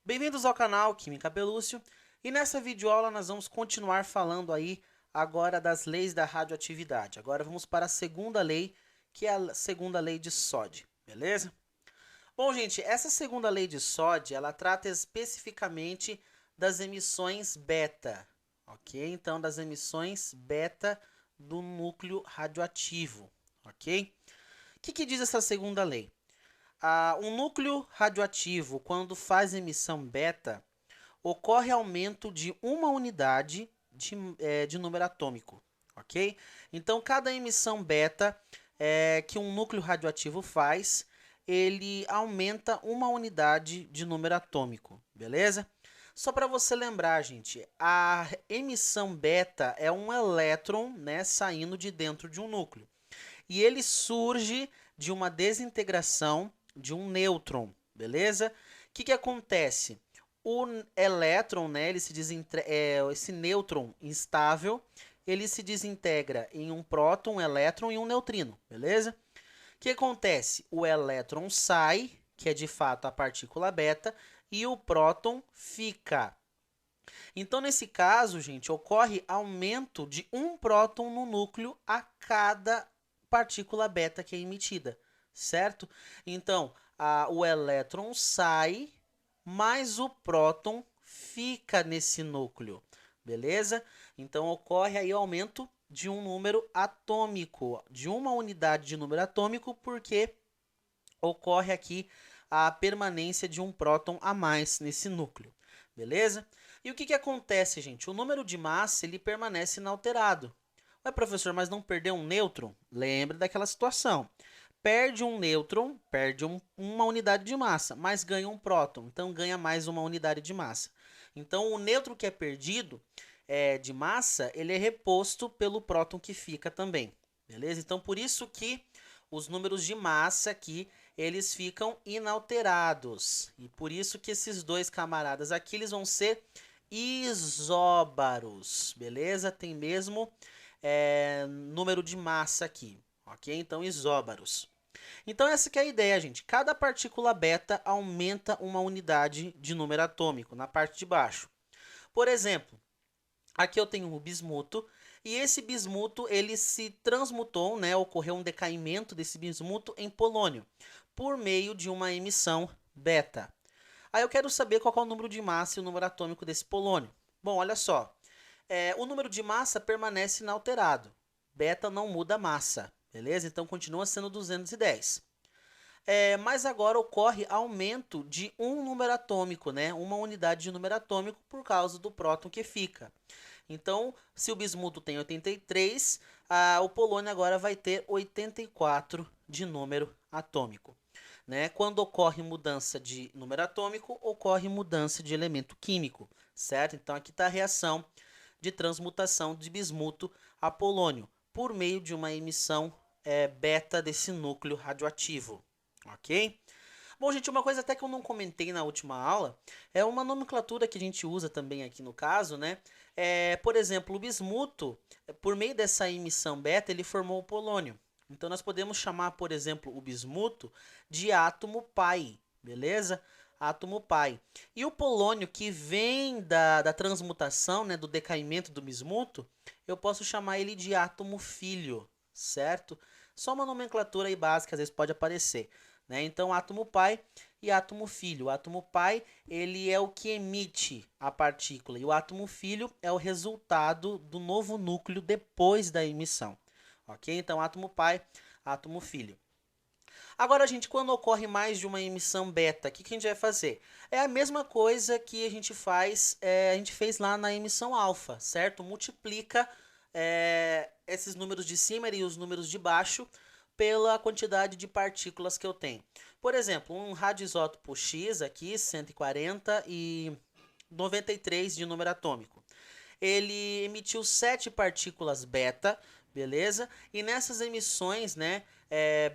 Bem-vindos ao canal Química Pelúcio, e nessa videoaula nós vamos continuar falando aí agora das leis da radioatividade. Agora vamos para a segunda lei, que é a segunda lei de Soddy, beleza? Bom, gente, essa segunda lei de Soddy, ela trata especificamente das emissões beta, ok? Então, das emissões beta do núcleo radioativo, ok? O que diz essa segunda lei? Um núcleo radioativo, quando faz emissão beta, ocorre aumento de uma unidade de número atômico, ok? Então, cada emissão beta que um núcleo radioativo faz, ele aumenta uma unidade de número atômico, beleza? Só para você lembrar, gente, a emissão beta é um elétron, né, saindo de dentro de um núcleo. E ele surge de uma desintegração de um nêutron, beleza? O que acontece? O elétron, né, esse nêutron instável, ele se desintegra em um próton, um elétron e um neutrino, beleza? O que acontece? O elétron sai, que é de fato a partícula beta, e o próton fica. Então, nesse caso, gente, ocorre aumento de um próton no núcleo a cada partícula beta que é emitida, certo? Então, o elétron sai, mas o próton fica nesse núcleo, beleza? Então, ocorre aí aumento de um número atômico, de uma unidade de número atômico, porque ocorre aqui a permanência de um próton a mais nesse núcleo, beleza? E o que acontece, gente? O número de massa ele permanece inalterado. Ué, professor, mas não perdeu um nêutron? Lembre daquela situação. Perde um nêutron, perde uma unidade de massa, mas ganha um próton, então ganha mais uma unidade de massa. Então, o nêutron que é perdido de massa, ele é reposto pelo próton que fica também, beleza? Então, por isso que os números de massa aqui, eles ficam inalterados. E por isso que esses dois camaradas aqui, eles vão ser isóbaros, beleza? Tem mesmo número de massa aqui, ok? Então, isóbaros. Então, essa que é a ideia, gente. Cada partícula beta aumenta uma unidade de número atômico na parte de baixo. Por exemplo, aqui eu tenho o bismuto, e esse bismuto ele se transmutou, né? Ocorreu um decaimento desse bismuto em polônio, por meio de uma emissão beta. Aí eu quero saber qual é o número de massa e o número atômico desse polônio. Bom, olha só. O número de massa permanece inalterado. Beta não muda a massa, beleza? Então continua sendo 210. Mas agora ocorre aumento de um número atômico, né? Uma unidade de número atômico por causa do próton que fica. Então, se o bismuto tem 83, o polônio agora vai ter 84 de número atômico. Né? Quando ocorre mudança de número atômico, ocorre mudança de elemento químico, certo? Então, aqui está a reação de transmutação de bismuto a polônio, por meio de uma emissão beta desse núcleo radioativo, ok? Bom, gente, uma coisa até que eu não comentei na última aula é uma nomenclatura que a gente usa também aqui no caso, né? Por exemplo, o bismuto, por meio dessa emissão beta, ele formou o polônio. Então, nós podemos chamar, por exemplo, o bismuto de átomo pi, beleza? Átomo pi. E o polônio que vem da transmutação, né, do decaimento do bismuto, eu posso chamar ele de átomo filho, certo? Só uma nomenclatura aí básica, às vezes pode aparecer. Né? Então, átomo pi e átomo filho. O átomo pi ele é o que emite a partícula e o átomo filho é o resultado do novo núcleo depois da emissão. Ok? Então, átomo pi, átomo filho. Agora, gente, quando ocorre mais de uma emissão beta, o que a gente vai fazer? É a mesma coisa que a gente fez lá na emissão alfa, certo? Multiplica esses números de cima e os números de baixo pela quantidade de partículas que eu tenho. Por exemplo, um radioisótopo X aqui, 140 e 93 de número atômico. Ele emitiu 7 partículas beta, beleza? E nessas emissões, né,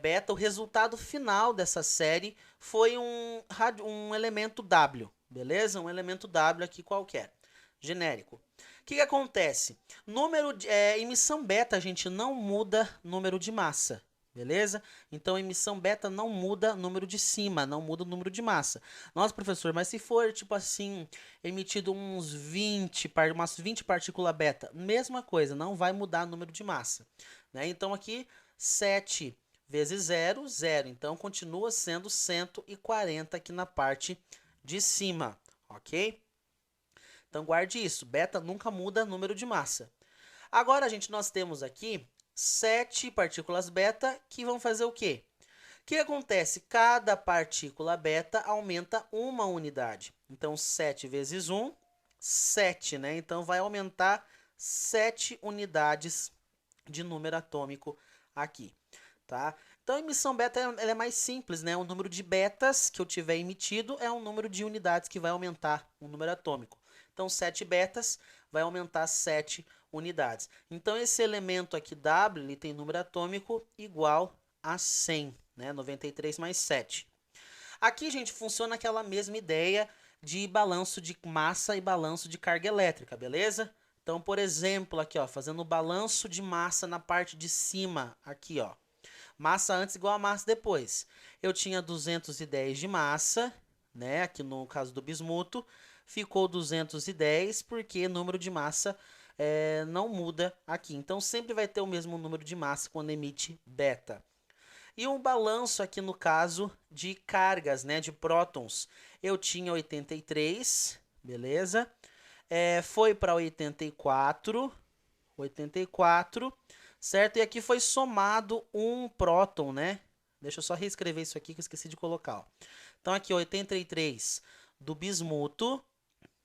beta, o resultado final dessa série foi um elemento W, beleza? Um elemento W aqui qualquer, genérico. O que acontece? Emissão beta, a gente não muda número de massa, Beleza? Então, emissão beta não muda o número de cima, não muda o número de massa. Nossa, professor, mas se for, tipo assim, emitido umas 20 partículas beta, mesma coisa, não vai mudar o número de massa. Né? Então, aqui, 7 vezes 0, 0. Então, continua sendo 140 aqui na parte de cima, ok? Então, guarde isso. Beta nunca muda o número de massa. Agora, gente, nós temos aqui 7 partículas beta que vão fazer o quê? O que acontece? Cada partícula beta aumenta uma unidade. Então, 7 vezes 1, 7, né? Então, vai aumentar 7 unidades de número atômico aqui, tá? Então, a emissão beta ela é mais simples, né? O número de betas que eu tiver emitido é um número de unidades que vai aumentar o número atômico. Então, 7 betas vai aumentar 7 unidades. Então, esse elemento aqui, W, ele tem número atômico igual a 100, né? 93 mais 7. Aqui, gente, funciona aquela mesma ideia de balanço de massa e balanço de carga elétrica, beleza? Então, por exemplo, aqui, ó, fazendo o balanço de massa na parte de cima, aqui, ó. Massa antes igual a massa depois. Eu tinha 210 de massa, né? Aqui no caso do bismuto, ficou 210 porque número de massa não muda aqui. Então, sempre vai ter o mesmo número de massa quando emite beta. E um balanço aqui no caso de cargas, né? De prótons. Eu tinha 83, beleza? Foi para 84, certo? E aqui foi somado um próton, né? Deixa eu só reescrever isso aqui que eu esqueci de colocar, ó. Então aqui 83 do bismuto,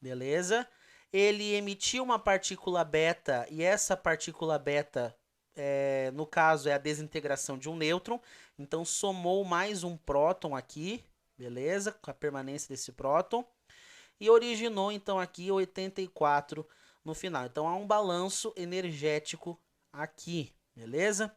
beleza? Ele emitiu uma partícula beta e essa partícula beta, no caso, é a desintegração de um nêutron. Então somou mais um próton aqui, beleza? Com a permanência desse próton. E originou então aqui 84 no final. Então há um balanço energético aqui, beleza?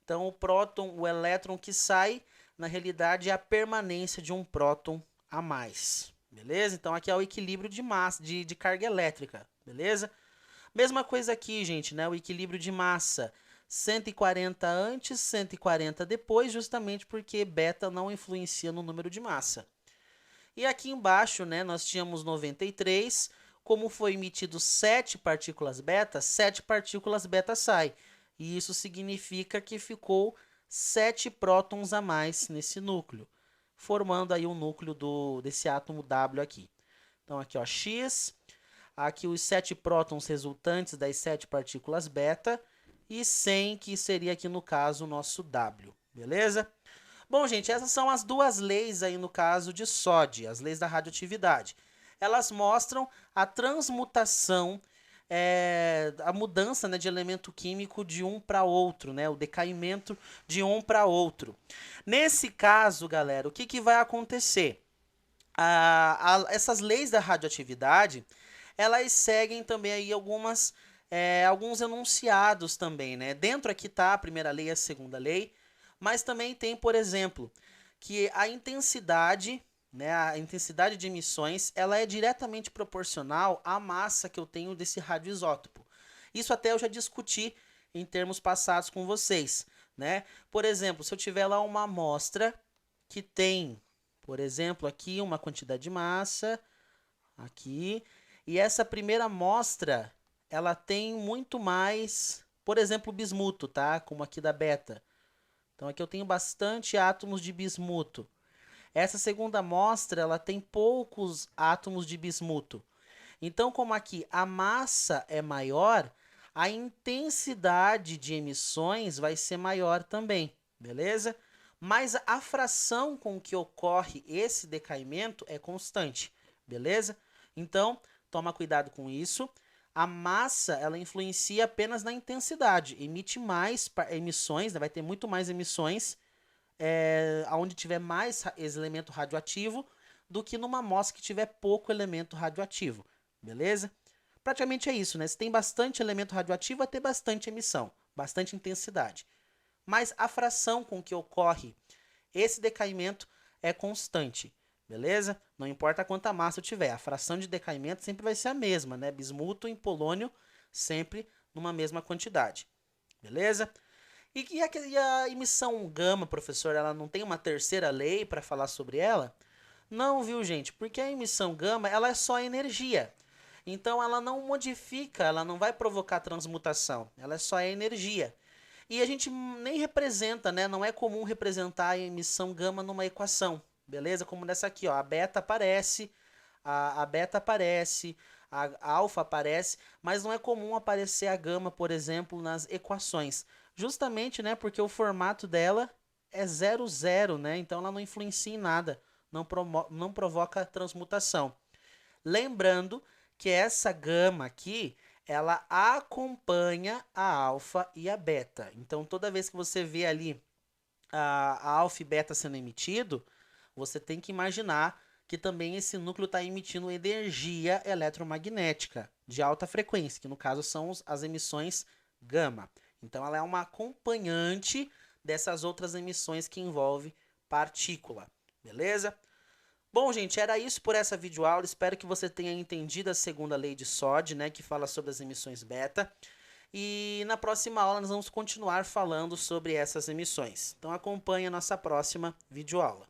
Então o próton, o elétron que sai, na realidade é a permanência de um próton a mais, beleza? Então aqui é o equilíbrio de massa, de carga elétrica, beleza? Mesma coisa aqui, gente, né? O equilíbrio de massa, 140 antes, 140 depois, justamente porque beta não influencia no número de massa. E aqui embaixo, né, nós tínhamos 93, como foi emitido 7 partículas beta, 7 partículas beta saem. E isso significa que ficou 7 prótons a mais nesse núcleo, formando aí o núcleo desse átomo W aqui. Então aqui, ó, X, aqui os 7 prótons resultantes das 7 partículas beta e 100, que seria aqui no caso o nosso W, beleza? Bom, gente, essas são as duas leis aí no caso de SOD, as leis da radioatividade. Elas mostram a transmutação, a mudança, né, de elemento químico de um para outro, né, o decaimento de um para outro. Nesse caso, galera, o que vai acontecer? Essas leis da radioatividade, elas seguem também aí alguns enunciados também, né? Dentro aqui tá a primeira lei e a segunda lei, mas também tem, por exemplo, que a intensidade, né, a intensidade de emissões, ela é diretamente proporcional à massa que eu tenho desse radioisótopo. Isso até eu já discuti em termos passados com vocês, né? Por exemplo, se eu tiver lá uma amostra que tem, por exemplo, aqui uma quantidade de massa, aqui, e essa primeira amostra, ela tem muito mais, por exemplo, bismuto, tá? Como aqui da beta. Então aqui eu tenho bastante átomos de bismuto. Essa segunda amostra, ela tem poucos átomos de bismuto. Então, como aqui a massa é maior, a intensidade de emissões vai ser maior também, beleza? Mas a fração com que ocorre esse decaimento é constante, beleza? Então, toma cuidado com isso. A massa, ela influencia apenas na intensidade, emite mais emissões, né? Vai ter muito mais emissões onde tiver mais elemento radioativo do que numa amostra que tiver pouco elemento radioativo, beleza? Praticamente é isso, né? Se tem bastante elemento radioativo, vai ter bastante emissão, bastante intensidade. Mas a fração com que ocorre esse decaimento é constante, beleza? Não importa quanta massa eu tiver, a fração de decaimento sempre vai ser a mesma, né? Bismuto em polônio, sempre numa mesma quantidade, beleza? E a emissão gama, professor, ela não tem uma terceira lei para falar sobre ela? Não, viu, gente? Porque a emissão gama, ela é só energia. Então ela não modifica, ela não vai provocar transmutação, ela é só energia. E a gente nem representa, né? Não é comum representar a emissão gama numa equação, beleza? Como nessa aqui, ó, a beta aparece, a beta aparece, a alfa aparece, mas não é comum aparecer a gama, por exemplo, nas equações. Justamente, né, porque o formato dela é 0, 0, né? Então ela não influencia em nada, não provoca transmutação. Lembrando que essa gama aqui, ela acompanha a alfa e a beta. Então, toda vez que você vê ali a alfa e beta sendo emitido, você tem que imaginar que também esse núcleo está emitindo energia eletromagnética de alta frequência, que no caso são as emissões gama. Então, ela é uma acompanhante dessas outras emissões que envolvem partícula, beleza? Bom, gente, era isso por essa videoaula. Espero que você tenha entendido a segunda lei de SOD, né, que fala sobre as emissões beta. E na próxima aula nós vamos continuar falando sobre essas emissões. Então acompanhe a nossa próxima videoaula.